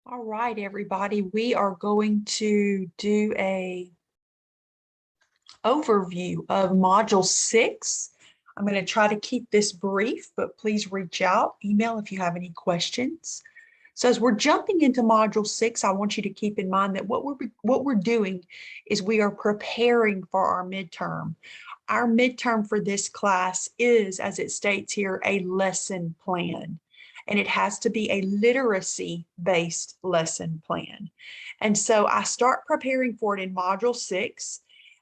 All right, everybody, we are going to do a overview of Module 6. I'm going to try to keep this brief, but please reach out, email if you have any questions. So as we're jumping into Module 6, I want you to keep in mind that what we're doing is we are preparing for our midterm. Our midterm for this class is, as it states here, a lesson plan. And it has to be a literacy-based lesson plan. And so I start preparing for it in Module 6.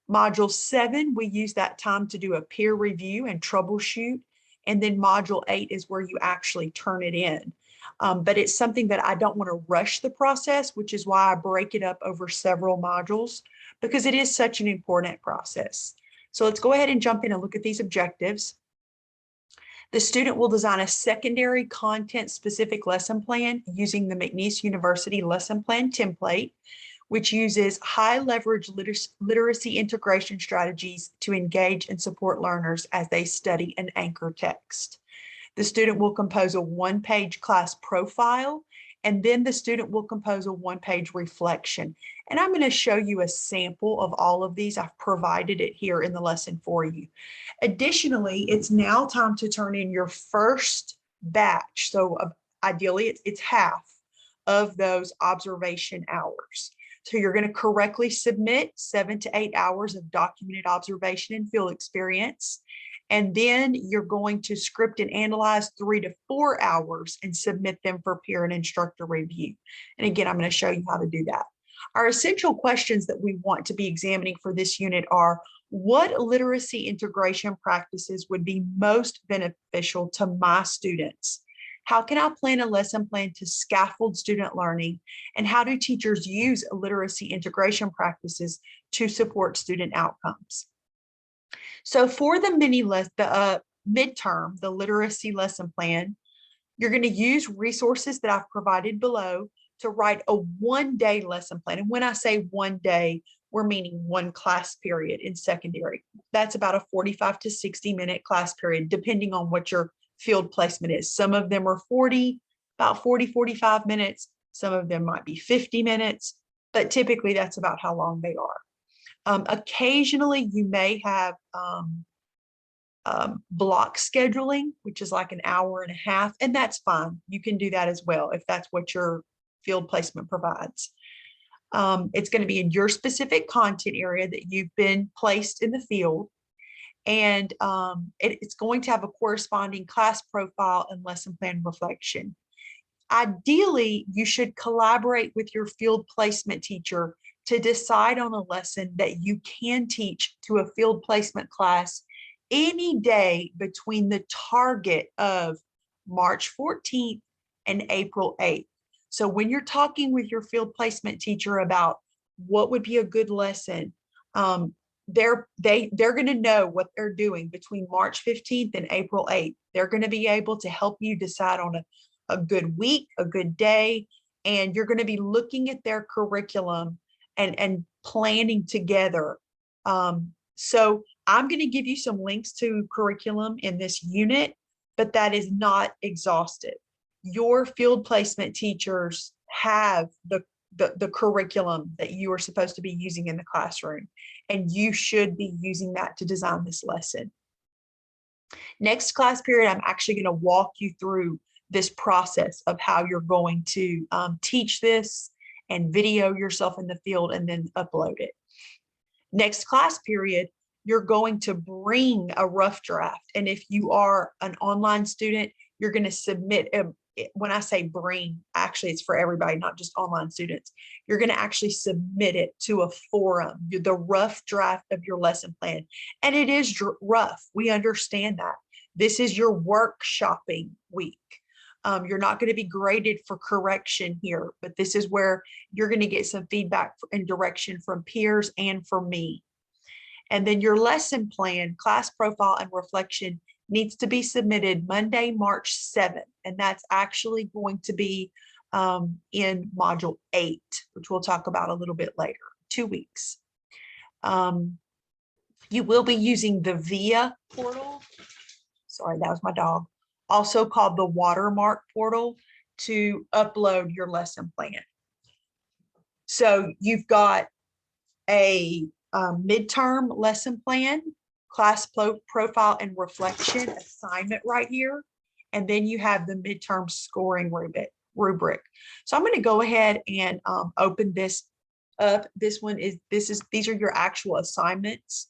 Module 7, we use that time to do a peer review and troubleshoot. And then Module 8 is where you actually turn it in. But it's something that I don't want to rush the process, which is why I break it up over several modules, because it is such an important process. So let's go ahead and jump in and look at these objectives. The student will design a secondary content-specific lesson plan using the McNeese University lesson plan template, which uses high-leverage literacy integration strategies to engage and support learners as they study an anchor text. The student will compose a one-page class profile, and then the student will compose a one-page reflection. And I'm going to show you a sample of all of these. I've provided it here in the lesson for you. Additionally, it's now time to turn in your first batch. So ideally, it's half of those observation hours. So you're going to correctly submit 7 to 8 hours of documented observation and field experience. And then you're going to script and analyze 3 to 4 hours and submit them for peer and instructor review. And again, I'm going to show you how to do that. Our essential questions that we want to be examining for this unit are: what literacy integration practices would be most beneficial to my students? How can I plan a lesson plan to scaffold student learning? And how do teachers use literacy integration practices to support student outcomes? So for the midterm, the literacy lesson plan, you're going to use resources that I've provided below to write a one-day lesson plan. And when I say one day, we're meaning one class period in secondary. That's about a 45 to 60-minute class period, depending on what your field placement is. Some of them are about 40, 45 minutes. Some of them might be 50 minutes, but typically that's about how long they are. Occasionally, you may have block scheduling, which is like an hour and a half, and that's fine. You can do that as well if that's what your field placement provides. It's going to be in your specific content area that you've been placed in the field, and it's going to have a corresponding class profile and lesson plan reflection. Ideally, you should collaborate with your field placement teacher to decide on a lesson that you can teach to a field placement class any day between the target of March 14th and April 8th. So when you're talking with your field placement teacher about what would be a good lesson, they're going to know what they're doing between March 15th and April 8th. They're going to be able to help you decide on a good week, a good day, and you're going to be looking at their curriculum and planning together. So I'm going to give you some links to curriculum in this unit, but that is not exhaustive. Your field placement teachers have the curriculum that you are supposed to be using in the classroom, and you should be using that to design this lesson. Next class period, I'm actually going to walk you through this process of how you're going to teach this and video yourself in the field and then upload it. Next class period, you're going to bring a rough draft. And if you are an online student, you're going to submit when I say bring, actually it's for everybody, not just online students. You're going to actually submit it to a forum, the rough draft of your lesson plan. And it is rough. We understand that. This is your workshopping week. You're not going to be graded for correction here, but this is where you're going to get some feedback and direction from peers and from me. And then your lesson plan, class profile, and reflection needs to be submitted Monday, March 7th. And that's actually going to be in Module 8, which we'll talk about a little bit later, 2 weeks. You will be using the VIA portal. Sorry, that was my dog. Also called the Watermark portal, to upload your lesson plan. So you've got a midterm lesson plan, class profile and reflection assignment right here. And then you have the midterm scoring rubric. So I'm going to go ahead and open this up. These are your actual assignments.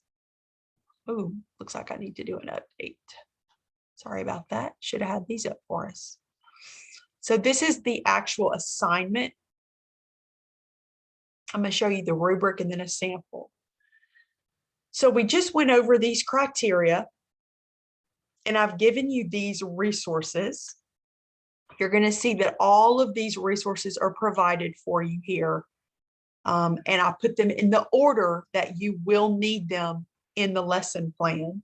Oh, looks like I need to do an update. Sorry about that. Should have had these up for us. So this is the actual assignment. I'm going to show you the rubric and then a sample. So we just went over these criteria, and I've given you these resources. You're going to see that all of these resources are provided for you here. And I put them in the order that you will need them in the lesson plan.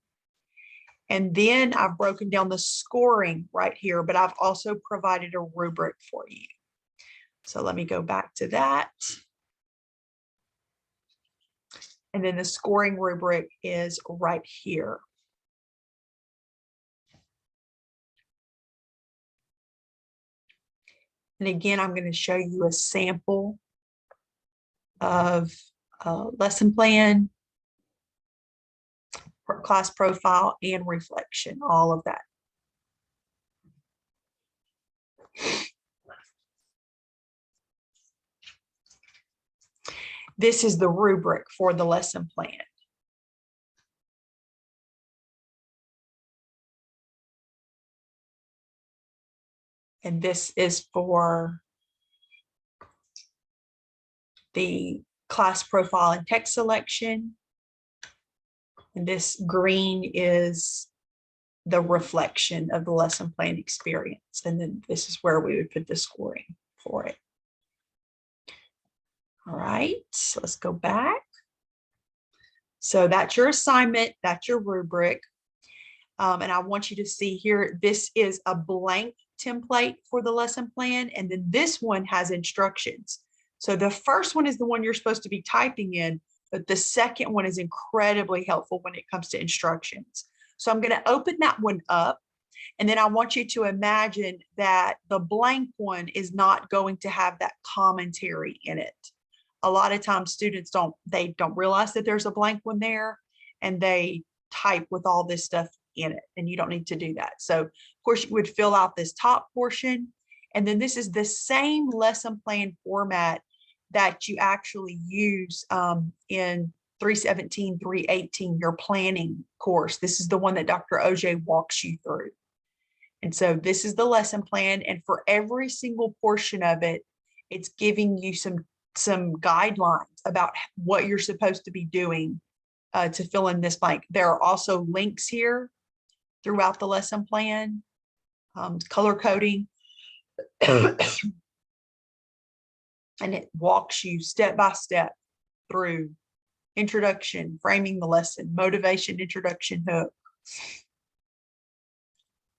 And then I've broken down the scoring right here, but I've also provided a rubric for you. So let me go back to that. And then the scoring rubric is right here. And again, I'm going to show you a sample of lesson plan, class profile, and reflection, all of that. This is the rubric for the lesson plan. And this is for the class profile and text selection. And this green is the reflection of the lesson plan experience. And then this is where we would put the scoring for it. All right, so let's go back. So that's your assignment, that's your rubric. And I want you to see here, this is a blank template for the lesson plan. And then this one has instructions. So the first one is the one you're supposed to be typing in, but the second one is incredibly helpful when it comes to instructions. So I'm going to open that one up. And then I want you to imagine that the blank one is not going to have that commentary in it. A lot of times students don't realize that there's a blank one there, and they type with all this stuff in it, and you don't need to do that. So of course you would fill out this top portion, and then this is the same lesson plan format that you actually use in 317, 318, your planning course. This is the one that Dr. OJ walks you through. And so this is the lesson plan, and for every single portion of it, it's giving you some guidelines about what you're supposed to be doing to fill in this blank. There are also links here throughout the lesson plan, color coding, and it walks you step by step through introduction, framing the lesson, motivation, introduction, hook.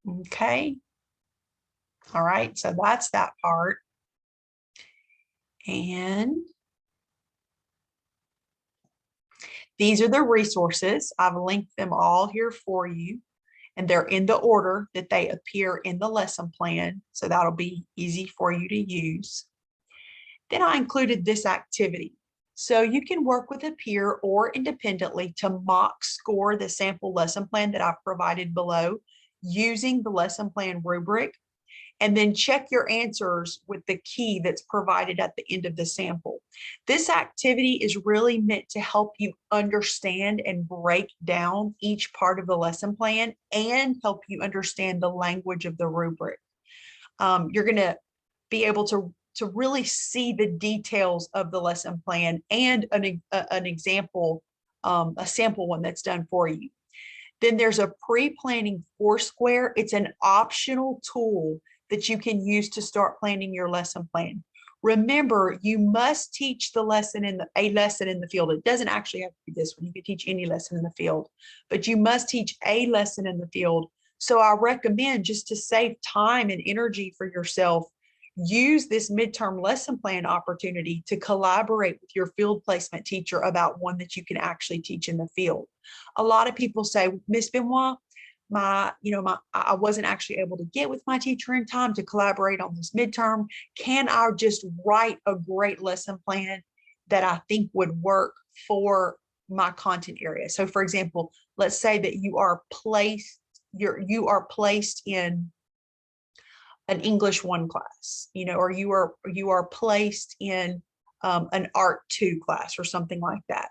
Okay. All right, so that's that part. And these are the resources. I've linked them all here for you, and they're in the order that they appear in the lesson plan. So that'll be easy for you to use. Then I included this activity. So you can work with a peer or independently to mock score the sample lesson plan that I've provided below using the lesson plan rubric, and then check your answers with the key that's provided at the end of the sample. This activity is really meant to help you understand and break down each part of the lesson plan and help you understand the language of the rubric. You're going to be able to really see the details of the lesson plan and an example, a sample one that's done for you. Then there's a pre-planning Foursquare. It's an optional tool that you can use to start planning your lesson plan. Remember, you must teach the lesson a lesson in the field. It doesn't actually have to be this one. You can teach any lesson in the field, but you must teach a lesson in the field. So I recommend, just to save time and energy for yourself, use this midterm lesson plan opportunity to collaborate with your field placement teacher about one that you can actually teach in the field. A lot of people say, Miss Benoit, I wasn't actually able to get with my teacher in time to collaborate on this midterm. Can I just write a great lesson plan that I think would work for my content area. So for example, let's say that you are placed in an English 1 class, or you are placed in an Art 2 class or something like that.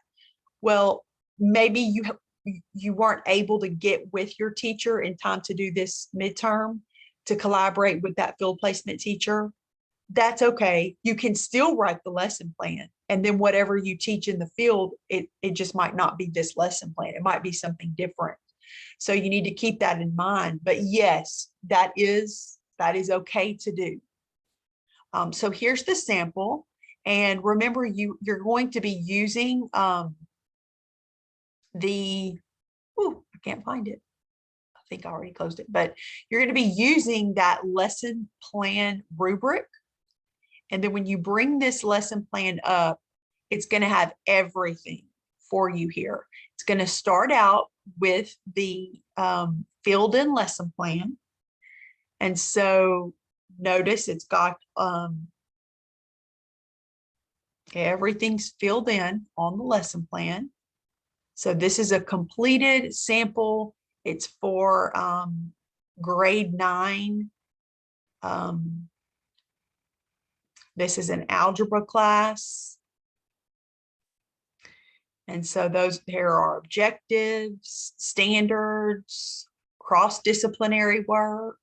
Well, maybe you weren't able to get with your teacher in time to do this midterm, to collaborate with that field placement teacher. That's okay. You can still write the lesson plan. And then whatever you teach in the field, it just might not be this lesson plan. It might be something different. So you need to keep that in mind. But yes, that is okay to do. So here's the sample. And remember, you're going to be using I can't find it. I think I already closed it, but you're going to be using that lesson plan rubric. And then when you bring this lesson plan up, it's going to have everything for you here. It's going to start out with the filled in lesson plan. And so notice it's got everything's filled in on the lesson plan. So this is a completed sample. It's for grade 9. This is an algebra class. And so here are objectives, standards, cross-disciplinary work.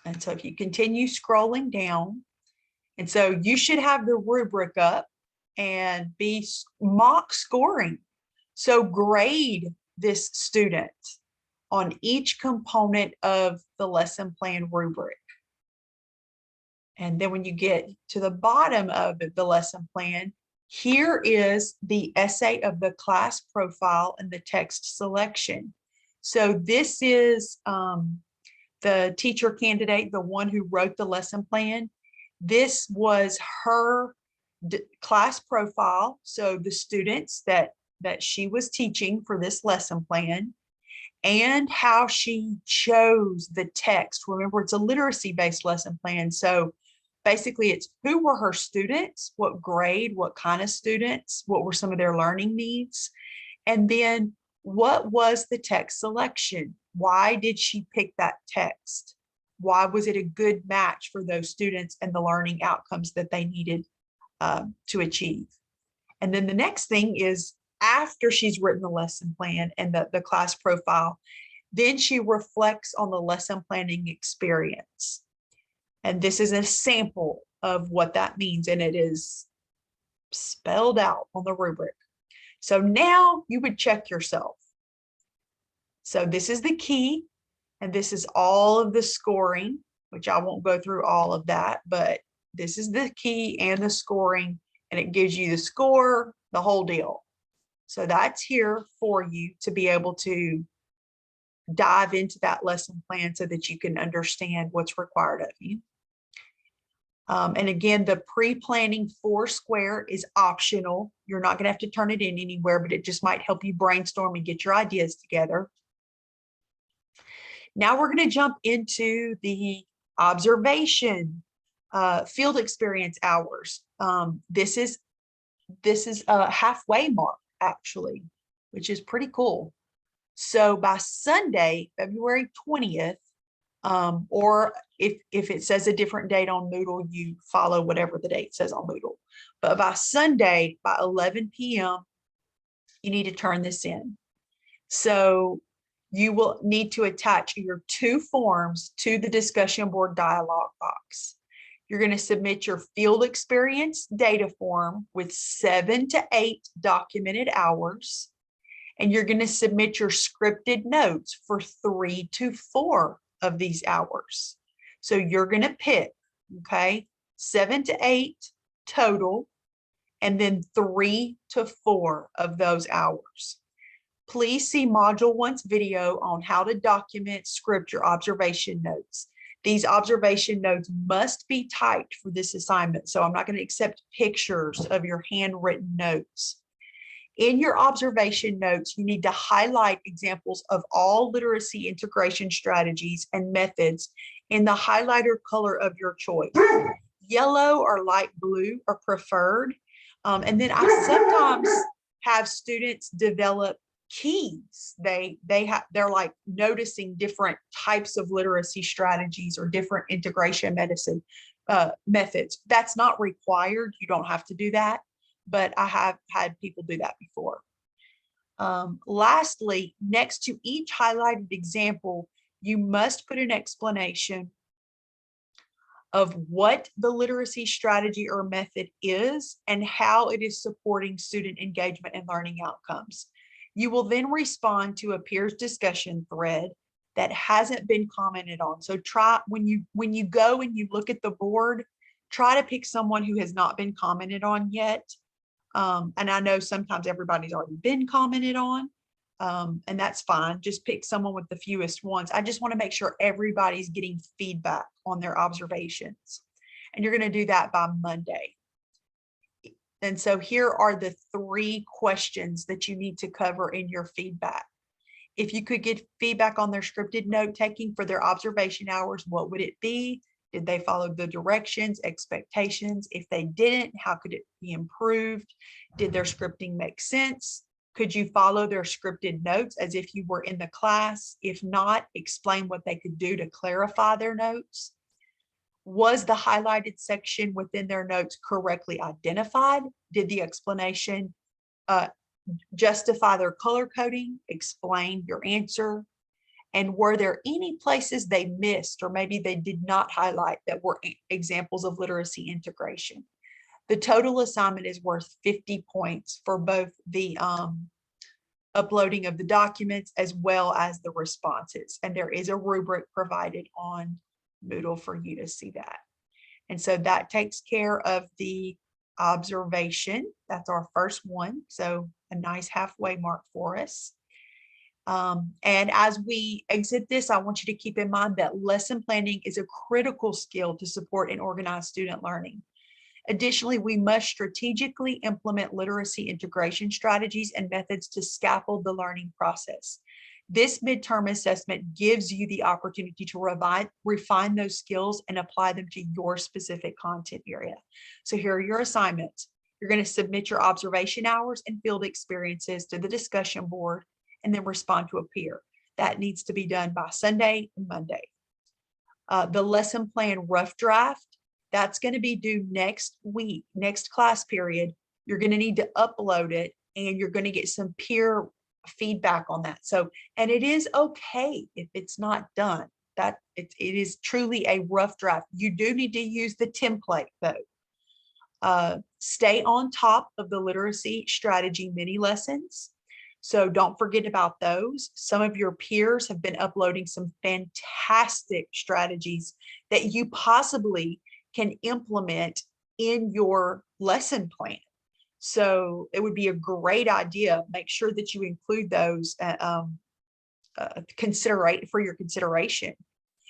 And so if you continue scrolling down, and so you should have the rubric up and be mock scoring. So grade this student on each component of the lesson plan rubric. And then when you get to the bottom of the lesson plan, here is the essay of the class profile and the text selection. So this is the teacher candidate, the one who wrote the lesson plan. This was her class profile. So the students that she was teaching for this lesson plan, and how she chose the text. Remember, it's a literacy-based lesson plan. So basically it's who were her students, what grade, what kind of students, what were some of their learning needs, and then what was the text selection? Why did she pick that text? Why was it a good match for those students and the learning outcomes that they needed to achieve? And then the next thing is, after she's written the lesson plan and the class profile, then she reflects on the lesson planning experience. And this is a sample of what that means, and it is spelled out on the rubric. So now you would check yourself. So this is the key, and this is all of the scoring, which I won't go through all of that, but this is the key and the scoring, and it gives you the score, the whole deal. So that's here for you to be able to dive into that lesson plan so that you can understand what's required of you. And again, the pre-planning Foursquare is optional. You're not going to have to turn it in anywhere, but it just might help you brainstorm and get your ideas together. Now we're going to jump into the observation field experience hours. This is a halfway mark, actually, which is pretty cool. So by Sunday, February 20th, or if it says a different date on Moodle, you follow whatever the date says on Moodle. But by Sunday, by 11 p.m., you need to turn this in. So you will need to attach your 2 forms to the discussion board dialog box. You're going to submit your field experience data form with 7 to 8 documented hours, and you're going to submit your scripted notes for 3 to 4 of these hours. So you're going to pick, okay, 7 to 8 total, and then 3 to 4 of those hours. Please see Module 1's video on how to document, script your observation notes. These observation notes must be typed for this assignment, so I'm not going to accept pictures of your handwritten notes. In your observation notes, you need to highlight examples of all literacy integration strategies and methods in the highlighter color of your choice. Yellow or light blue are preferred. And then I sometimes have students develop keys. They're like noticing different types of literacy strategies or different integration methods. That's not required. You don't have to do that, but I have had people do that before. Lastly, next to each highlighted example, you must put an explanation of what the literacy strategy or method is and how it is supporting student engagement and learning outcomes. You will then respond to a peers discussion thread that hasn't been commented on. So try, when you go and you look at the board, try to pick someone who has not been commented on yet. And I know sometimes everybody's already been commented on, and that's fine. Just pick someone with the fewest ones. I just want to make sure everybody's getting feedback on their observations. And you're going to do that by Monday. And so here are the 3 questions that you need to cover in your feedback. If you could get feedback on their scripted note taking for their observation hours, what would it be? Did they follow the directions, expectations? If they didn't, how could it be improved? Did their scripting make sense? Could you follow their scripted notes as if you were in the class? If not, explain what they could do to clarify their notes. Was the highlighted section within their notes correctly identified? Did the explanation justify their color coding? Explain your answer. And were there any places they missed or maybe they did not highlight that were examples of literacy integration? The total assignment is worth 50 points for both the uploading of the documents as well as the responses. And there is a rubric provided on Moodle for you to see that. And so that takes care of the observation. That's our first one. So a nice halfway mark for us. And as we exit this, I want you to keep in mind that lesson planning is a critical skill to support and organize student learning. Additionally, we must strategically implement literacy integration strategies and methods to scaffold the learning process. This midterm assessment gives you the opportunity to refine those skills and apply them to your specific content area. So here are your assignments. You're going to submit your observation hours and field experiences to the discussion board and then respond to a peer. That needs to be done by Sunday and Monday. The lesson plan rough draft, that's going to be due next week, next class period. You're going to need to upload it and you're going to get some peer feedback on that. So, and it is okay if it's not done. That it is truly a rough draft. You do need to use the template though. Stay on top of the literacy strategy mini lessons. So don't forget about those. Some of your peers have been uploading some fantastic strategies that you possibly can implement in your lesson plan. So it would be a great idea. Make sure that you include those for your consideration.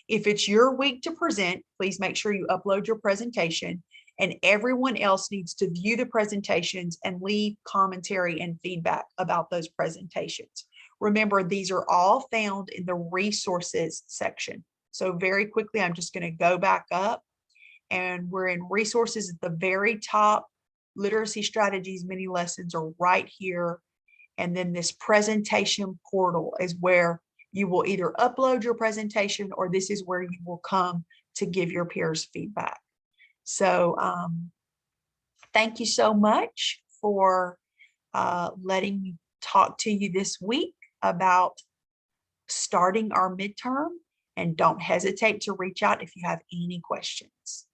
If it's your week to present, please make sure you upload your presentation, and everyone else needs to view the presentations and leave commentary and feedback about those presentations. Remember, these are all found in the resources section. So very quickly, I'm just going to go back up and we're in resources at the very top. Literacy strategies mini lessons are right here. And then this presentation portal is where you will either upload your presentation or this is where you will come to give your peers feedback. So thank you so much for letting me talk to you this week about starting our midterm, and don't hesitate to reach out if you have any questions.